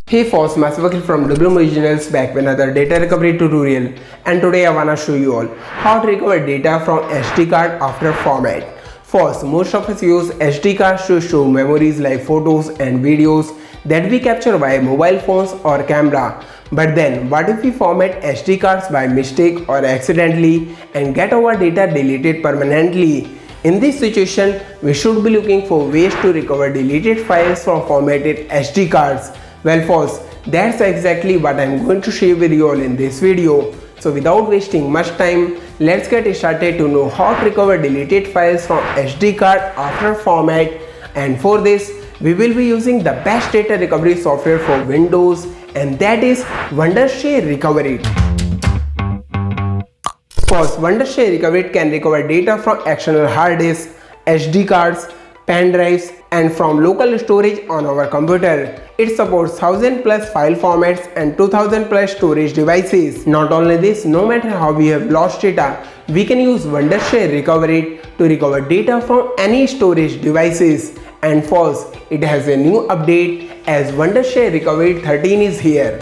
Hey folks, myself from WM Originals back with another data recovery tutorial, and today I wanna show you all how to recover data from SD card after format. First, most of us use SD cards to store memories like photos and videos that we capture via mobile phones or camera. But then, what if we format SD cards by mistake or accidentally and get our data deleted permanently? In this situation, we should be looking for ways to recover deleted files from formatted SD cards. Well folks, that's exactly what I'm going to share with you all in this video. So without wasting much time, let's get started to know how to recover deleted files from SD card after format. And for this, we will be using the best data recovery software for Windows, and that is Wondershare Recoverit. First, Wondershare Recoverit can recover data from external hard disks, SD cards, pen drives, and from local storage on our computer. It supports 1000 plus file formats and 2000 plus storage devices. Not only this, no matter how we have lost data, we can use Wondershare Recoverit to recover data from any storage devices. And first, it has a new update as Wondershare Recoverit 13 is here.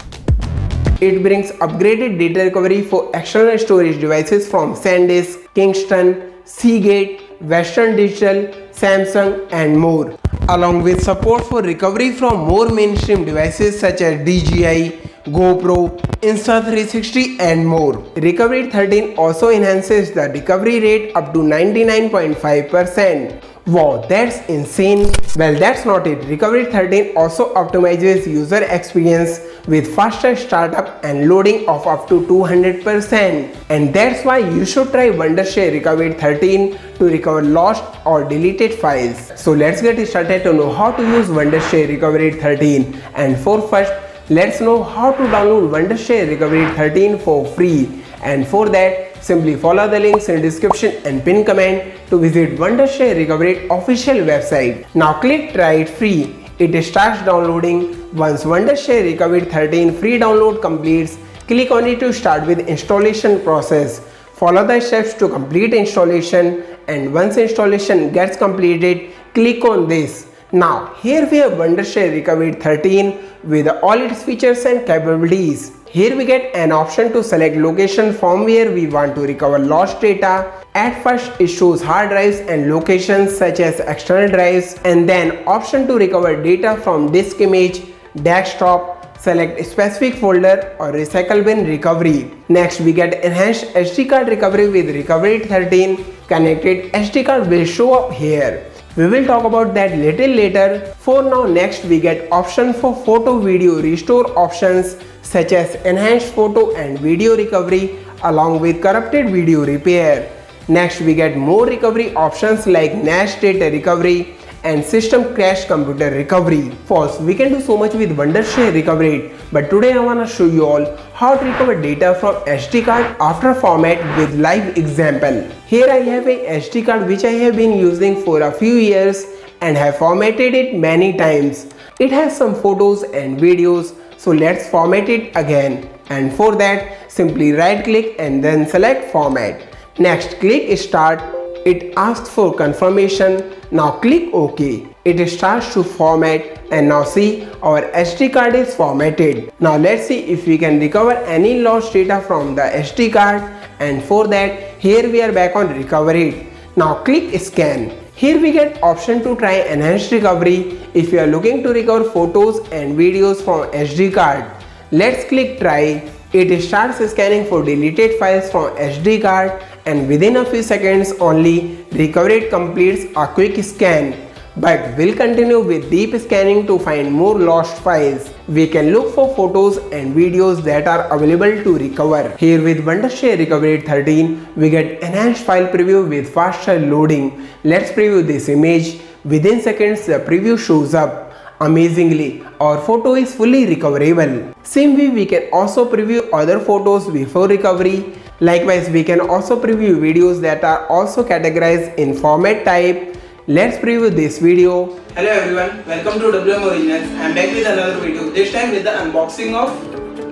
It brings upgraded data recovery for external storage devices from SanDisk, Kingston, Seagate, Western Digital, Samsung, and more, along with support for recovery from more mainstream devices such as DJI, GoPro, Insta360, and more. Recoverit 13 also enhances the recovery rate up to 99.5%. Wow, that's insane. Well, that's not it. Recoverit 13 also optimizes user experience with faster startup and loading of up to 200%. And that's why you should try Wondershare Recoverit 13 to recover lost or deleted files. So let's get started to know how to use Wondershare Recoverit 13. And for first, let's know how to download Wondershare Recoverit 13 for free. And for that, simply follow the links in description and pin comment to visit Wondershare Recoverit official website. Now click try it free. It starts downloading. Once Wondershare Recoverit 13 free download completes, click on it to start with installation process. Follow the steps to complete installation, and once installation gets completed, click on this. Now here we have Wondershare Recoverit 13 with all its features and capabilities. Here we get an option to select location from where we want to recover lost data. At first it shows hard drives and locations such as external drives, and then option to recover data from disk image, desktop, select specific folder or recycle bin recovery. Next we get enhanced SD card recovery with Recoverit 13. Connected SD card will show up here. We will talk about that little later. For now, next we get option for photo video restore options such as enhanced photo and video recovery along with corrupted video repair. Next we get more recovery options like NAS data recovery and system crash computer recovery. First, we can do so much with Wondershare Recoverit, but today I wanna show you all how to recover data from SD card after format with live example. Here I have a SD card which I have been using for a few years and have formatted it many times. It has some photos and videos, so let's format it again. And for that, simply right click and then select format. Next, click start. It asks for confirmation. Now click OK. It starts to format, and now see our SD card is formatted. Now let's see if we can recover any lost data from the SD card, and for that, here we are back on Recoverit. Now click scan. Here we get option to try enhanced recovery if you are looking to recover photos and videos from SD card. Let's click try. It starts scanning for deleted files from SD card, and within a few seconds only, Recoverit completes a quick scan. But we'll continue with deep scanning to find more lost files. We can look for photos and videos that are available to recover. Here with Wondershare Recoverit 13, we get enhanced file preview with faster loading. Let's preview this image. Within seconds, the preview shows up. Amazingly, our photo is fully recoverable. Same way, we can also preview other photos before recovery. Likewise, we can also preview videos that are also categorized in format type. Let's preview this video. Hello everyone, welcome to WM Originals. I am back with another video, this time with the unboxing of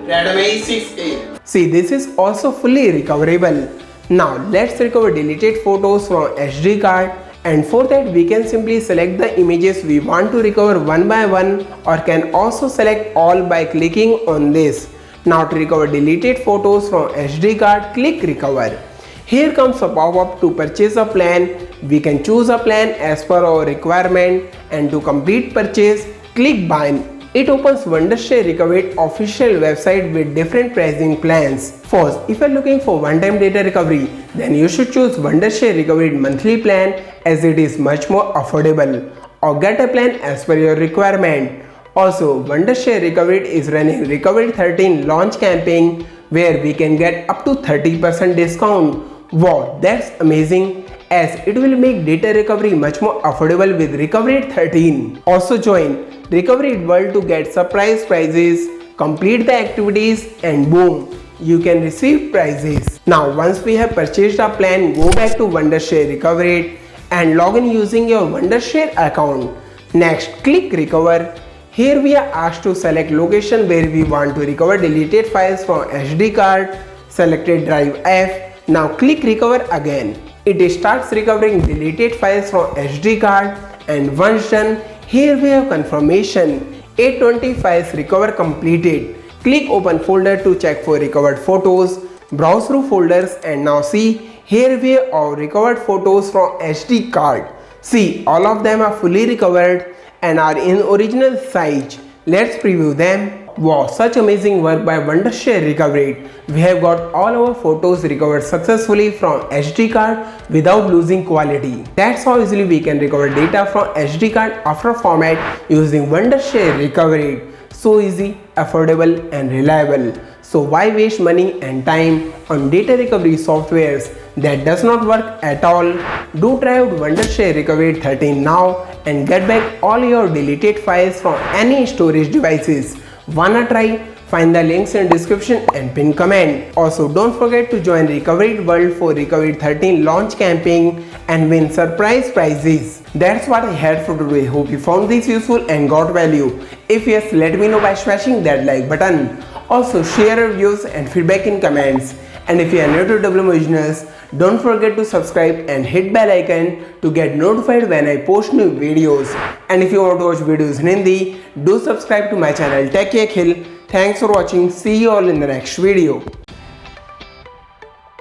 Redmi 6A. See, this is also fully recoverable. Now let's recover deleted photos from SD card. And for that we can simply select the images we want to recover one by one, or can also select all by clicking on this. Now to recover deleted photos from SD card, click recover. Here comes a pop-up to purchase a plan. We can choose a plan as per our requirement, and to complete purchase, click buy. It opens Wondershare Recoverit official website with different pricing plans. First, if you are looking for one-time data recovery, then you should choose Wondershare Recoverit monthly plan as it is much more affordable, or get a plan as per your requirement. Also, Wondershare Recoverit is running Recoverit 13 launch campaign where we can get up to 30% discount. Wow, that's amazing, as it will make data recovery much more affordable with Recoverit 13. Also join Recoverit World to get surprise prizes, complete the activities, and boom, you can receive prizes. Now once we have purchased our plan, go back to Wondershare Recoverit and log in using your Wondershare account. Next, click recover. Here we are asked to select location where we want to recover deleted files from SD card. Selected drive F. Now click recover again. It starts recovering deleted files from SD card, and once done, here we have confirmation 820 files recover completed. Click open folder to check for recovered photos. Browse through folders and now see, here we have our recovered photos from SD card. See, all of them are fully recovered and are in original size. Let's preview them. Wow, such amazing work by Wondershare Recoverit. We have got all our photos recovered successfully from SD card without losing quality. That's how easily we can recover data from SD card after format using Wondershare Recoverit. So easy, affordable and reliable. So why waste money and time on data recovery softwares that does not work at all? Do try out Wondershare Recoverit 13 now and get back all your deleted files from any storage devices. Wanna try? Find the links in description and pin comment. Also don't forget to join Recoverit World for Recoverit 13 launch campaign and win surprise prizes. That's what I had for today. Hope you found this useful and got value. If yes, let me know by smashing that like button. Also share your views and feedback in comments. And if you are new to WM Originals, don't forget to subscribe and hit bell icon to get notified when I post new videos. And if you want to watch videos in Hindi, do subscribe to my channel Tech Khil. Thanks for watching. See you all in the next video.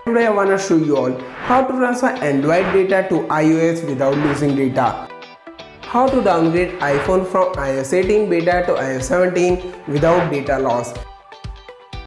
Today I wanna show you all how to transfer Android data to iOS without losing data. How to downgrade iPhone from iOS 18 beta to iOS 17 without data loss.